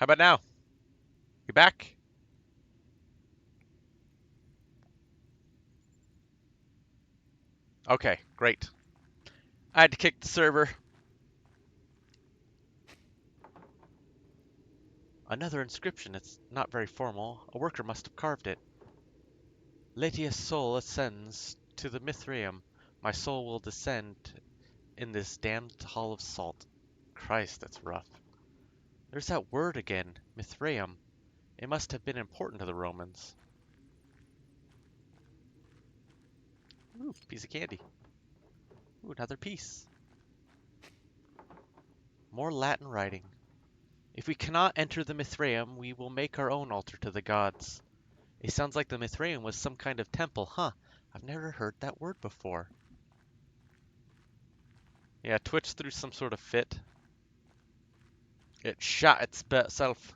How about now? You back? Okay, great. I had to kick the server. Another inscription. It's not very formal. A worker must have carved it. Latia's soul ascends to the Mithraeum. My soul will descend in this damned hall of salt. Christ, that's rough. There's that word again, Mithraeum. It must have been important to the Romans. Ooh, piece of candy. Ooh, another piece. More Latin writing. If we cannot enter the Mithraeum, we will make our own altar to the gods. It sounds like the Mithraeum was some kind of temple, huh? I've never heard that word before. Yeah, Twitch threw some sort of fit. It shot itself.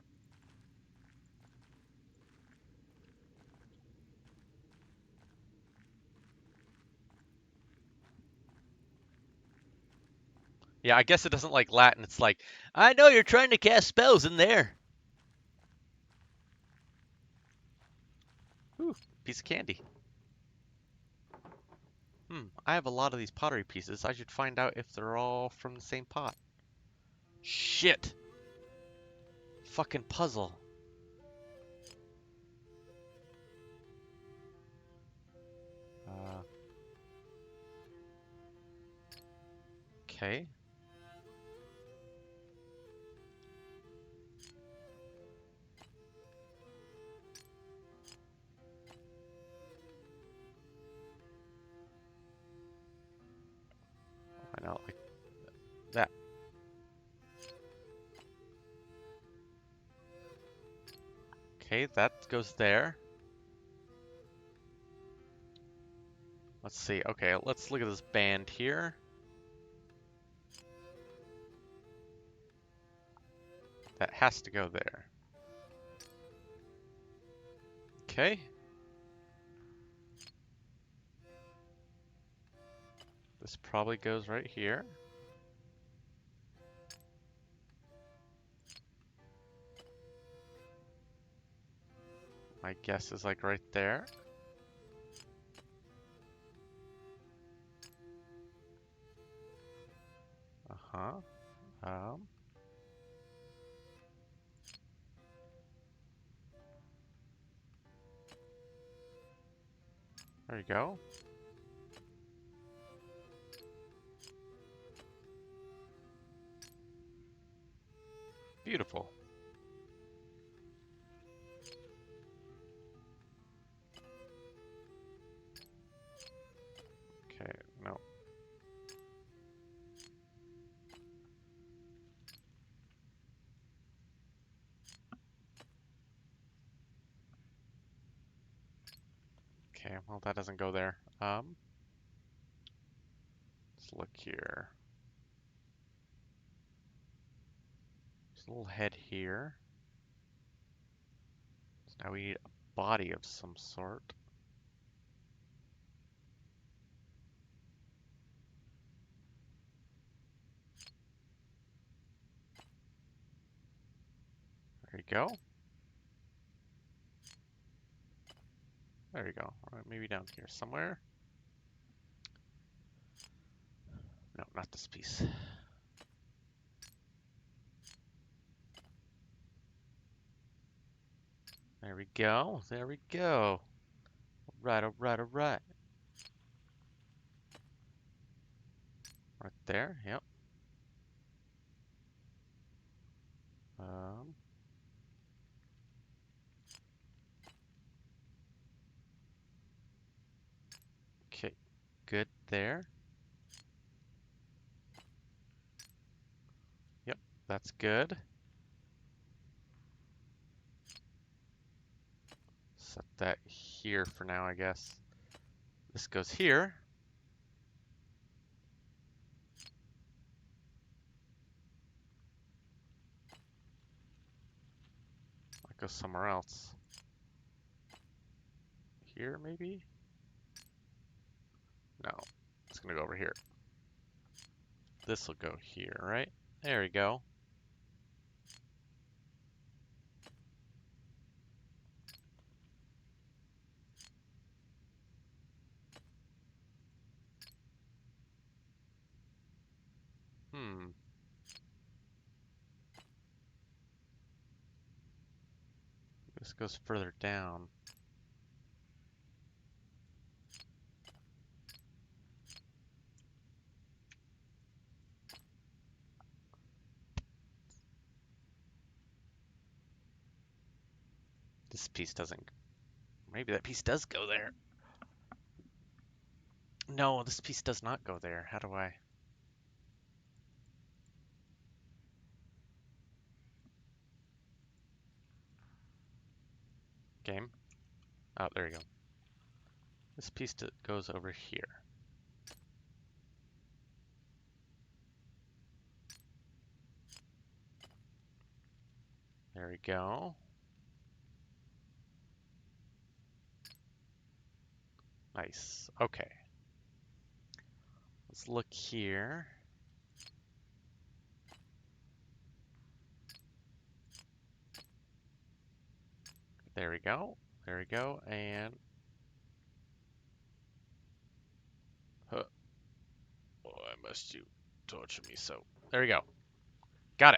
Yeah, I guess it doesn't like Latin. It's like, I know you're trying to cast spells in there. Ooh, piece of candy. I have a lot of these pottery pieces. I should find out if they're all from the same pot. Shit. Fucking puzzle. Okay. I know, like that. Okay, that goes there. Let's see. Okay, let's look at this band here. That has to go there. Okay. This probably goes right here. My guess is like right there. Uh-huh. Um, there you go. Beautiful. Okay, no. Okay, well that doesn't go there. Let's look here. There's a little head here. So now we need a body of some sort. There you go. There you go. All right, maybe down here somewhere. No, not this piece. There we go. There we go. All right, all right, all right. Right there. Yep. Um, okay. Good there. Yep, that's good. Set that here for now, I guess. This goes here. That goes somewhere else. Here, maybe? No, it's gonna go over here. This will go here, right? There we go. This goes further down. This piece doesn't. Maybe that piece does go there. No, this piece does not go there. How do I? Game? Oh, there you go. This piece goes over here. There we go. Nice. Okay. Let's look here. There we go. There we go. And why must you torture me so? There we go. Got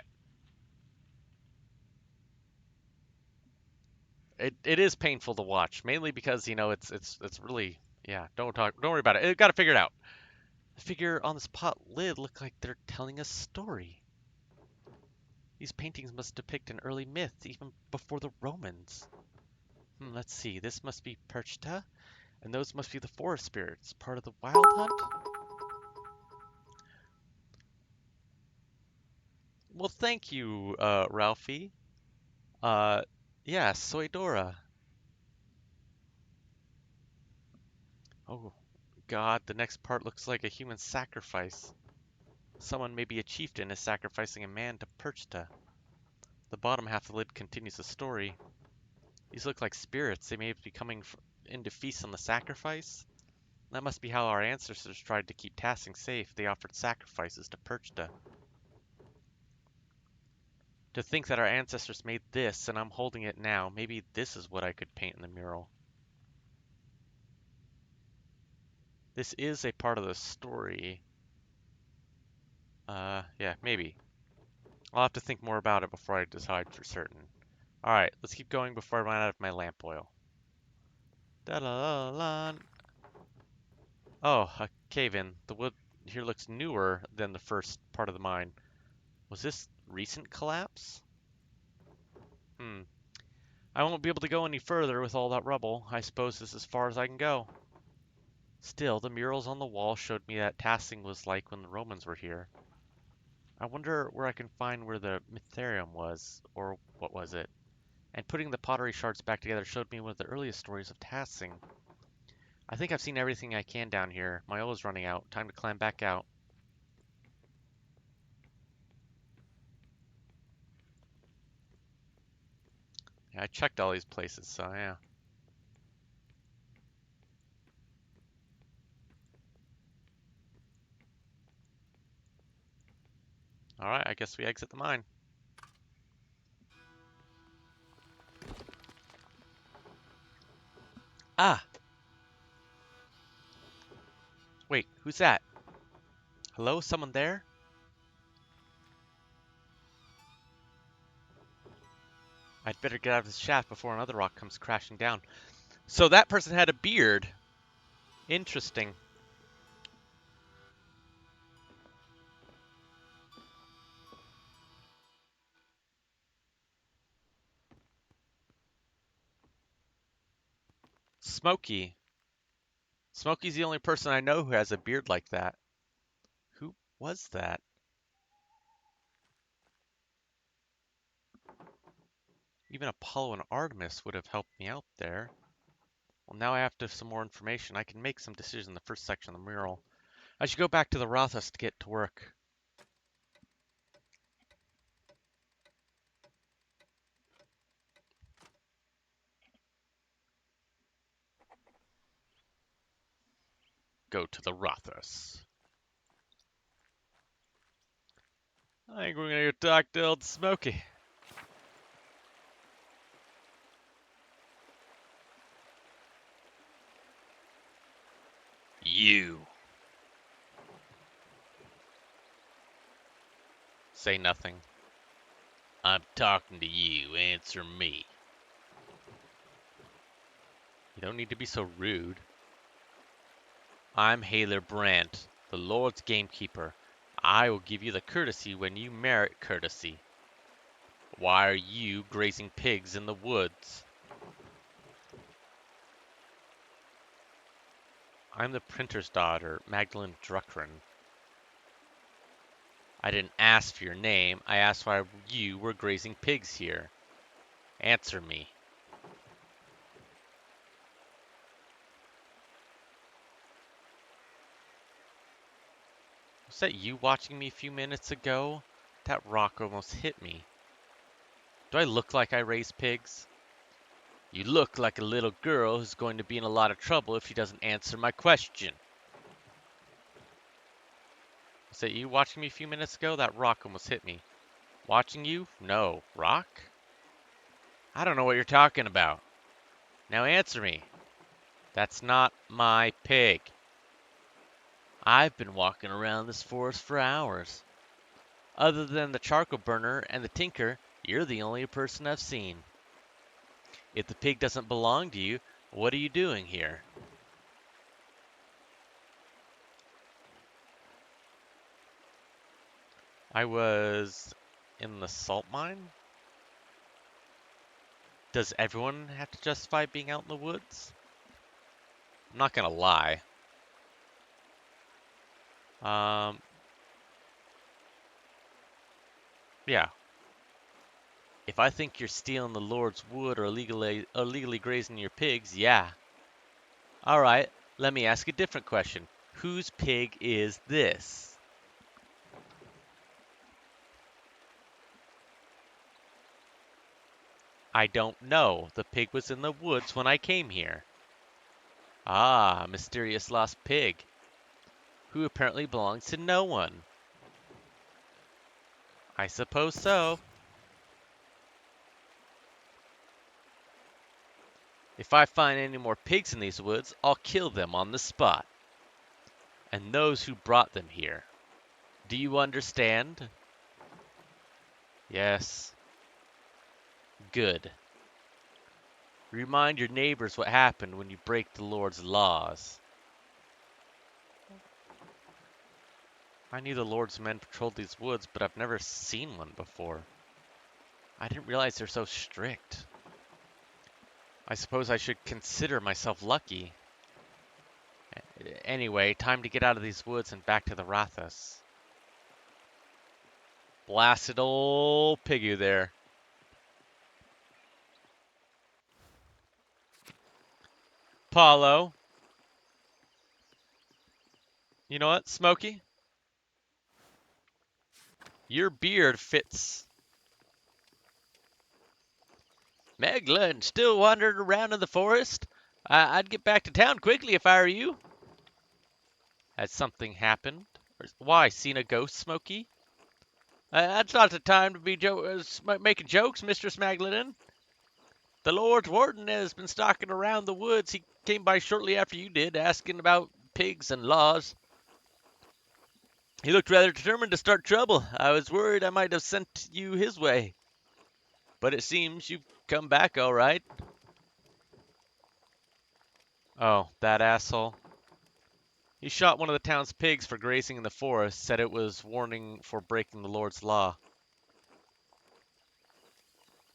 it. It is painful to watch, mainly because it's really, yeah. Don't worry about it. Got to figure it out. The figure on this pot lid look like they're telling a story. These paintings must depict an early myth, even before the Romans. Let's see. This must be Perchta, and those must be the forest spirits, part of the wild hunt. Well, thank you, Ralphie. Uh, yeah, Soydora. Oh, God, the next part looks like a human sacrifice. Someone, maybe a chieftain, is sacrificing a man to Perchta. The bottom half of the lid continues the story. These look like spirits. They may be coming in to feast on the sacrifice. That must be how our ancestors tried to keep Tassing safe. They offered sacrifices to Perchta. To think that our ancestors made this, and I'm holding it now. Maybe this is what I could paint in the mural. This is a part of the story. Yeah, maybe. I'll have to think more about it before I decide for certain. Alright, let's keep going before I run out of my lamp oil. Da-la-la-la. Oh, a cave-in. The wood here looks newer than the first part of the mine. Was this recent collapse? I won't be able to go any further with all that rubble. I suppose this is as far as I can go. Still, the murals on the wall showed me that Tassing was like when the Romans were here. I wonder where I can find where the Mytherium was, or what was it? And putting the pottery shards back together showed me one of the earliest stories of Tassing. I think I've seen everything I can down here. My oil is running out. Time to climb back out. Yeah, I checked all these places, so yeah. Alright, I guess we exit the mine. Ah! Wait, who's that? Hello? Someone there? I'd better get out of this shaft before another rock comes crashing down. So that person had a beard. Interesting. Smokey. Smokey's the only person I know who has a beard like that. Who was that? Even Apollo and Artemis would have helped me out there. Well, now I have to have some more information. I can make some decisions in the first section of the mural. I should go back to the Rothas to get to work. Go to the Rothas. I think we're gonna go talk to old Smokey. You. Say nothing. I'm talking to you. Answer me. You don't need to be so rude. I'm Haler Brandt, the Lord's gamekeeper. I will give you the courtesy when you merit courtesy. Why are you grazing pigs in the woods? I'm the printer's daughter, Magdalene Druckren. I didn't ask for your name. I asked why you were grazing pigs here. Answer me. Was that you watching me a few minutes ago? That rock almost hit me. Do I look like I raise pigs? You look like a little girl who's going to be in a lot of trouble if she doesn't answer my question. Was that you watching me a few minutes ago? That rock almost hit me. Watching you? No. Rock? I don't know what you're talking about. Now answer me. That's not my pig. I've been walking around this forest for hours. Other than the charcoal burner and the tinker, you're the only person I've seen. If the pig doesn't belong to you, what are you doing here? I was in the salt mine? Does everyone have to justify being out in the woods? I'm not gonna lie. Um, yeah. If I think you're stealing the Lord's wood or illegally grazing your pigs, yeah. Alright, let me ask a different question. Whose pig is this? I don't know. The pig was in the woods when I came here. Ah, a mysterious lost pig, who apparently belongs to no one. I suppose so. If I find any more pigs in these woods, I'll kill them on the spot. And those who brought them here. Do you understand? Yes. Good. Remind your neighbors what happened when you break the Lord's laws. I knew the Lord's men patrolled these woods, but I've never seen one before. I didn't realize they're so strict. I suppose I should consider myself lucky. Anyway, time to get out of these woods and back to the Rathas. Blasted old piggy there. Paulo. You know what, Smokey? Your beard fits. Meglin, still wandering around in the forest? I'd get back to town quickly if I were you. Has something happened? Why, seen a ghost, Smokey? That's not the time to be making jokes, Mistress Maglin. The Lord's Warden has been stalking around the woods. He came by shortly after you did, asking about pigs and laws. He looked rather determined to start trouble. I was worried I might have sent you his way. But it seems you've come back all right. Oh, that asshole. He shot one of the town's pigs for grazing in the forest, said it was warning for breaking the Lord's law.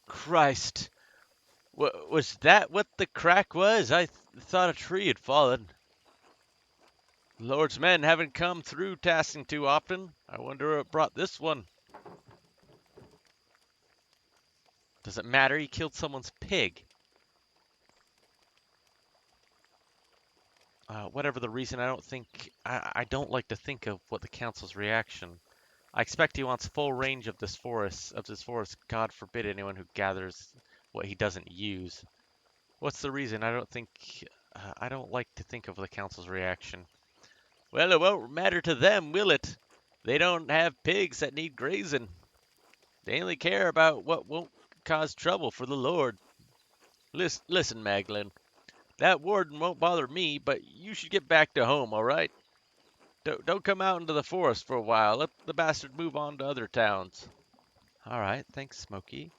Christ. Was that what the crack was? I thought a tree had fallen. The Lord's men haven't come through tasking too often. I wonder what brought this one. Does it matter? He killed someone's pig. Whatever the reason, I don't like to think of what the council's reaction. I expect he wants full range of this forest. God forbid anyone who gathers what he doesn't use. What's the reason? I don't like to think of the council's reaction. Well, it won't matter to them, will it? They don't have pigs that need grazing. They only care about what won't cause trouble for the Lord. Listen, Maglin. That warden won't bother me, but you should get back to home, all right? Don't come out into the forest for a while. Let the bastard move on to other towns. All right, thanks, Smokey.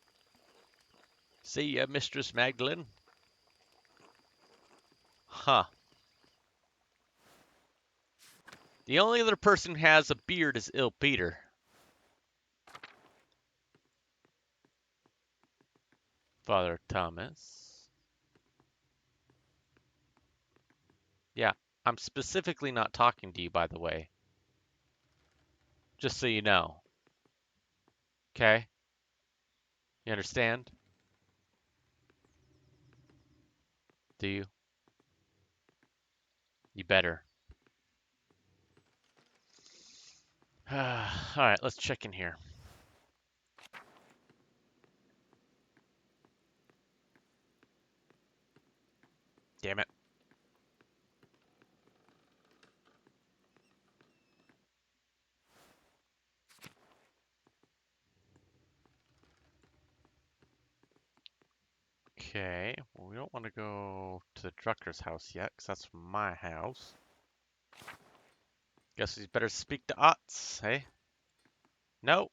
See ya, Mistress Magdalene. Huh. The only other person who has a beard is Il Peter. Father Thomas. Yeah, I'm specifically not talking to you, by the way. Just so you know. Okay? You understand? Do you? You better. Alright, let's check in here. Damn it. Okay, well, we don't want to go to the Drucker's house yet, because that's my house. Guess we better speak to Otts, hey? No.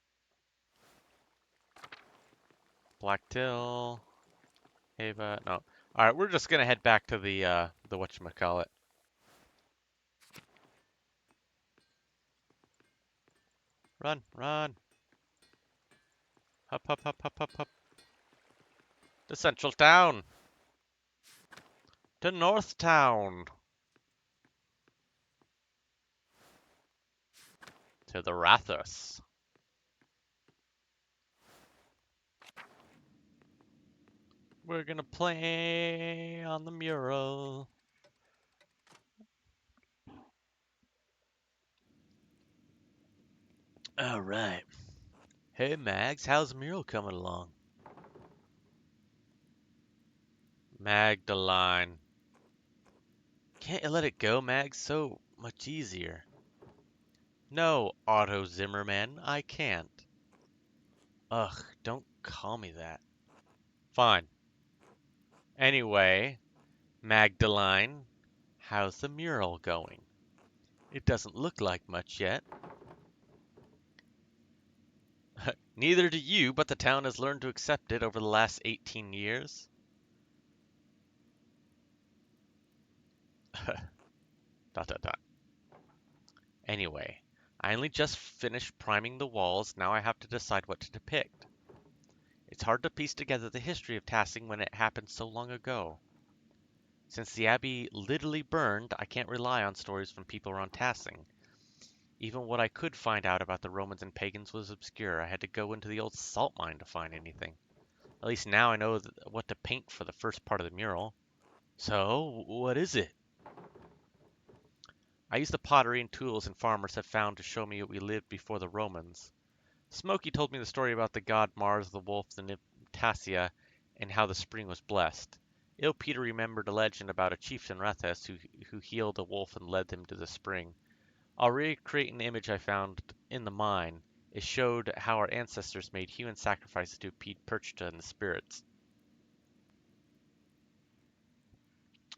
Black Till. Ava, no. Alright, we're just gonna head back to the whatchamacallit. Run, run. Hup, hup, hup, hup, hup, hup. To Central Town. To North Town. To the Rathus. We're gonna play on the mural. Alright. Hey Mags, how's the mural coming along? Magdalene. Can't you let it go, Mag? So much easier. No, Otto Zimmerman, I can't. Ugh, don't call me that. Fine. Anyway, Magdalene, how's the mural going? It doesn't look like much yet. Neither do you, but the town has learned to accept it over the last 18 years. Dot dot dot. Anyway, I only just finished priming the walls, now I have to decide what to depict. It's hard to piece together the history of Tassing when it happened so long ago. Since the abbey literally burned, I can't rely on stories from people around Tassing. Even what I could find out about the Romans and pagans was obscure. I had to go into the old salt mine to find anything. At least now I know what to paint for the first part of the mural. So, what is it? I use the pottery and tools and farmers have found to show me what we lived before the Romans. Smokey told me the story about the god Mars, the wolf, the nymph Tassia, and how the spring was blessed. Il Peter remembered a legend about a chieftain Rethus who healed a wolf and led him to the spring. I'll recreate an image I found in the mine. It showed how our ancestors made human sacrifices to appease Perchta and the spirits.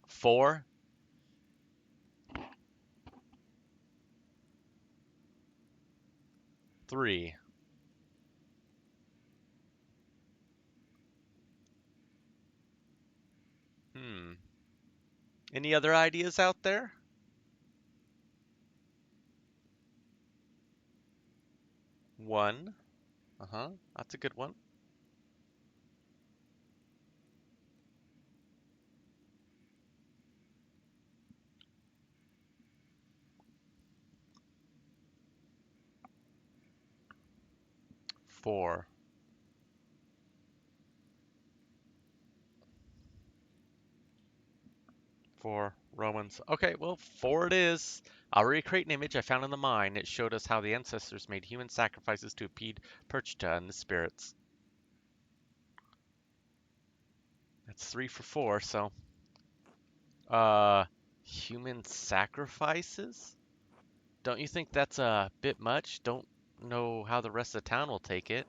4. 3. Hmm. Any other ideas out there? 1. Uh-huh. That's a good one. 4. 4 Romans. Okay, well, 4 it is. I'll recreate an image I found in the mine. It showed us how the ancestors made human sacrifices to appease Perchta and the spirits. That's 3 for 4, so... Uh, human sacrifices? Don't you think that's a bit much? Don't know how the rest of the town will take it.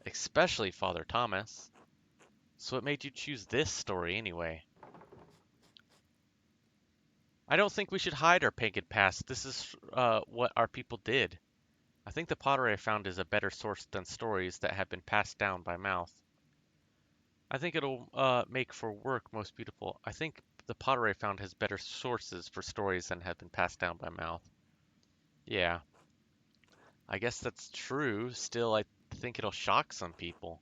Especially Father Thomas. So what made you choose this story anyway? I don't think we should hide our pagan past. This is what our people did. I think the pottery I found is a better source than stories that have been passed down by mouth. I think it'll make for work most beautiful. I think the pottery I found has better sources for stories than have been passed down by mouth. Yeah, I guess that's true. Still, I think it'll shock some people,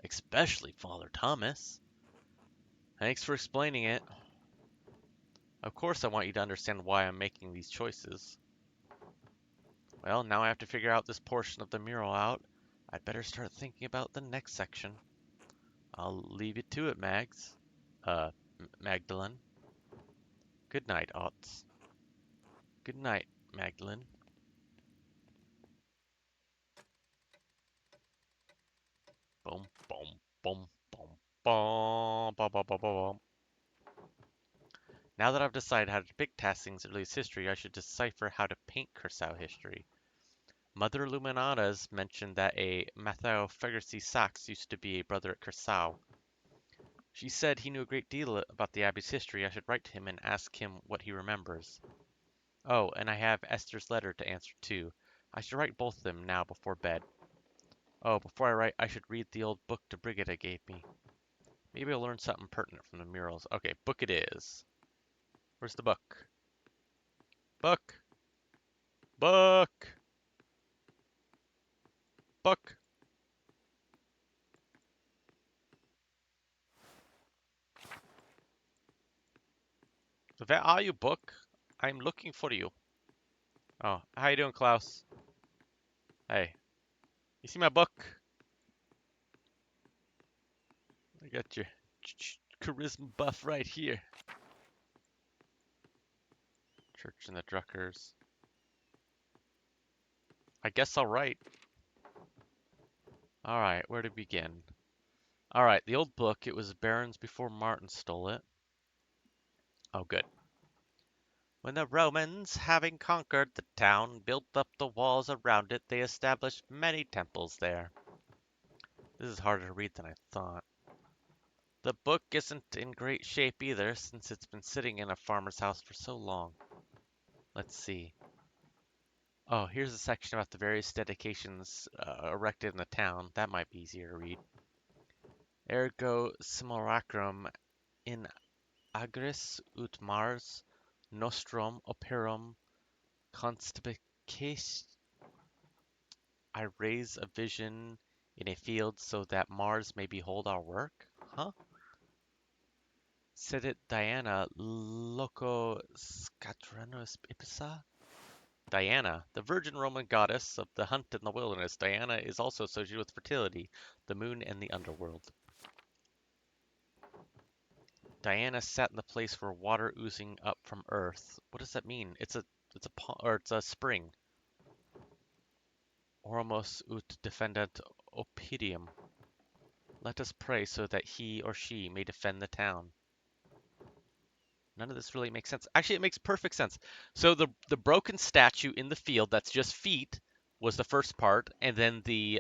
especially Father Thomas. Thanks for explaining it. Of course I want you to understand why I'm making these choices. Well, now I have to figure out this portion of the mural out. I'd better start thinking about the next section. I'll leave you to it, Mags. Uh, Magdalene. Good night, Otts. Good night, Magdalene. Boom, boom, boom, boom, boom, boom, boom, boom, boom. Now that I've decided how to depict Tassing's earliest history, I should decipher how to paint Curacao history. Mother Illuminatas mentioned that a Mattheo Fergusi Sachs used to be a brother at Curacao. She said he knew a great deal about the Abbey's history. I should write to him and ask him what he remembers. Oh, and I have Esther's letter to answer too. I should write both of them now before bed. Oh, before I write, I should read the old book Brigitte gave me. Maybe I'll learn something pertinent from the murals. Okay, book it is. Where's the book? Book! Book! Book! Where are you, book? I'm looking for you. Oh, how you doing, Klaus? Hey, you see my book? I got your charisma buff right here. Church and the Druckers. I guess I'll write. Alright, where to begin? Alright, the old book, it was Baron's before Martin stole it. Oh, good. When the Romans, having conquered the town, built up the walls around it, they established many temples there. This is harder to read than I thought. The book isn't in great shape either, since it's been sitting in a farmer's house for so long. Let's see. Oh, here's a section about the various dedications erected in the town. That might be easier to read. Ergo simulacrum in agris ut Mars nostrum operum conspicace. I raise a vision in a field so that Mars may behold our work? Huh? Sedit Diana loco scatrenus ipsa? Diana, the virgin Roman goddess of the hunt in the wilderness. Diana is also associated with fertility, the moon, and the underworld. Diana sat in the place where water oozing up from earth. What does that mean? It's a spring. Oramos ut defendant oppidum. Let us pray so that he or she may defend the town. None of this really makes sense. Actually, it makes perfect sense. So the broken statue in the field that's just feet was the first part, and then the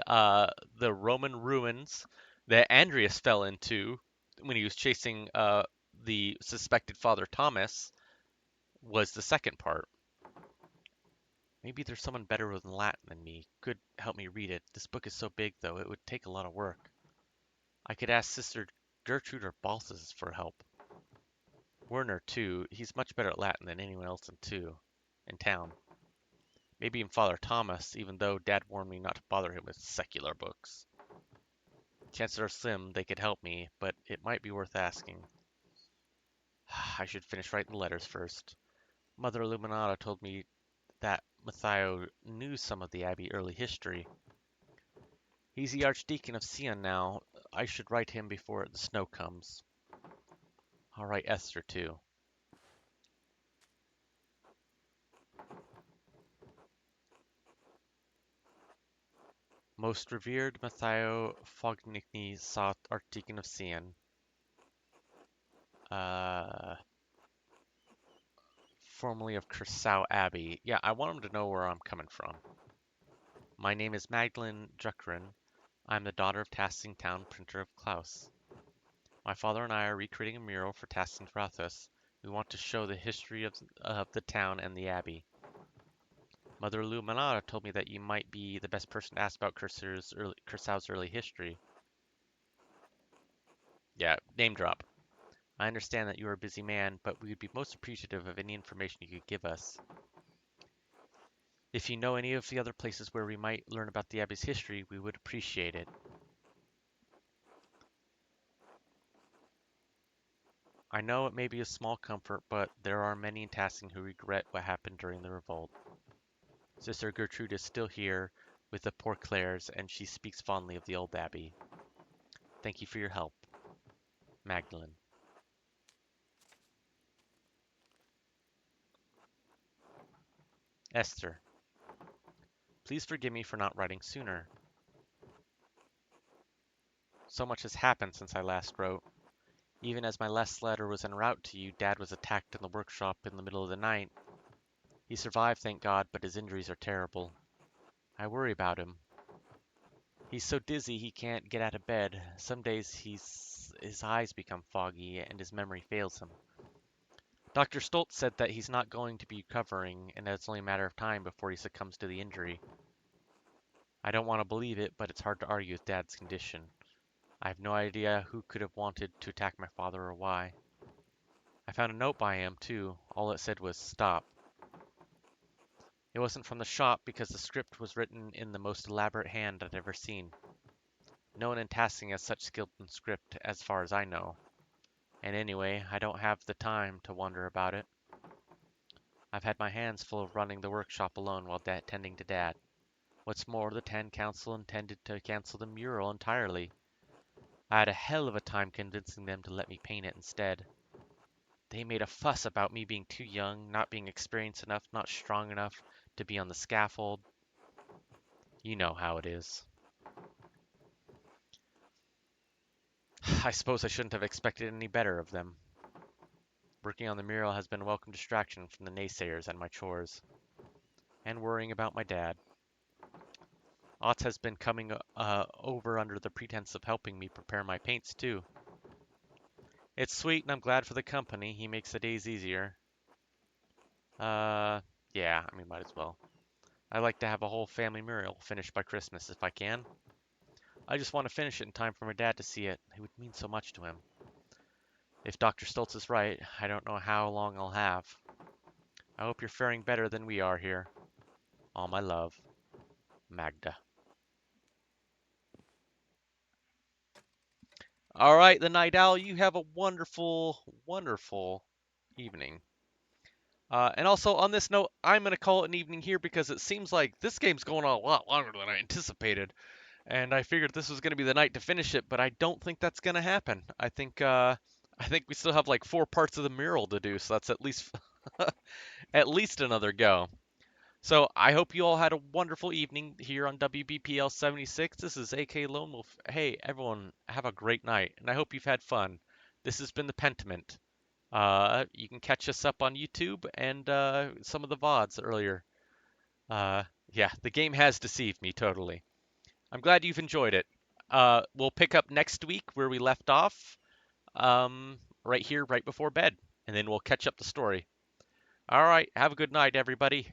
Roman ruins that Andreas fell into when he was chasing the suspected Father Thomas was the second part. Maybe there's someone better with Latin than me. Could help me read it. This book is so big, though, it would take a lot of work. I could ask Sister Gertrude or Balthus for help. Werner, too. He's much better at Latin than anyone else in town. Maybe even Father Thomas, even though Dad warned me not to bother him with secular books. Chances are slim they could help me, but it might be worth asking. I should finish writing the letters first. Mother Illuminata told me that Matteo knew some of the Abbey early history. He's the Archdeacon of Sion now. I should write him before the snow comes. I'll write Esther too. Most revered Matteo Fognicki sought Archdeacon of Sion. Formerly of Curacao Abbey. Yeah, I want him to know where I'm coming from. My name is Magdalene Druckren. I'm the daughter of Tassing Town printer of Klaus. My father and I are recreating a mural for Tassing Rathus. We want to show the history of the town and the abbey. Mother Illuminata told me that you might be the best person to ask about Curaçao's early history. Yeah, name drop. I understand that you are a busy man, but we would be most appreciative of any information you could give us. If you know any of the other places where we might learn about the Abbey's history, we would appreciate it. I know it may be a small comfort, but there are many in Tassing who regret what happened during the revolt. Sister Gertrude is still here with the poor Clares, and she speaks fondly of the old abbey. Thank you for your help. Magdalene. Esther. Please forgive me for not writing sooner. So much has happened since I last wrote. Even as my last letter was en route to you, Dad was attacked in the workshop in the middle of the night. He survived, thank God, but his injuries are terrible. I worry about him. He's so dizzy he can't get out of bed. Some days his eyes become foggy and his memory fails him. Dr. Stoltz said that he's not going to be recovering and that it's only a matter of time before he succumbs to the injury. I don't want to believe it, but it's hard to argue with Dad's condition. I have no idea who could have wanted to attack my father or why. I found a note by him, too. All it said was, "Stop." It wasn't from the shop because the script was written in the most elaborate hand I'd ever seen. No one in Tassing has such skill in script, as far as I know. And anyway, I don't have the time to wonder about it. I've had my hands full of running the workshop alone while tending to Dad. What's more, the Town Council intended to cancel the mural entirely. I had a hell of a time convincing them to let me paint it instead. They made a fuss about me being too young, not being experienced enough, not strong enough to be on the scaffold. You know how it is. I suppose I shouldn't have expected any better of them. Working on the mural has been a welcome distraction from the naysayers and my chores. And worrying about my dad. Otts has been coming over under the pretense of helping me prepare my paints, too. It's sweet and I'm glad for the company. He makes the days easier. Yeah, I mean, might as well. I like to have a whole family mural finished by Christmas if I can. I just want to finish it in time for my dad to see it. It would mean so much to him. If Dr. Stoltz is right, I don't know how long I'll have. I hope you're faring better than we are here. All my love, Magda. All right, the Night Owl, you have a wonderful, wonderful evening. And also, on this note, I'm going to call it an evening here because it seems like this game's going on a lot longer than I anticipated. And I figured this was going to be the night to finish it, but I don't think that's going to happen. I think we still have like 4 parts of the mural to do, so that's at least at least another go. So I hope you all had a wonderful evening here on WBPL 76. This is AK Lone Wolf. Hey, everyone, have a great night, and I hope you've had fun. This has been the Pentiment. You can catch us up on YouTube and some of the VODs earlier. Uh, yeah, the game has deceived me totally. I'm glad you've enjoyed it. We'll pick up next week where we left off, right here, right before bed, and then we'll catch up the story. All right, have a good night, everybody.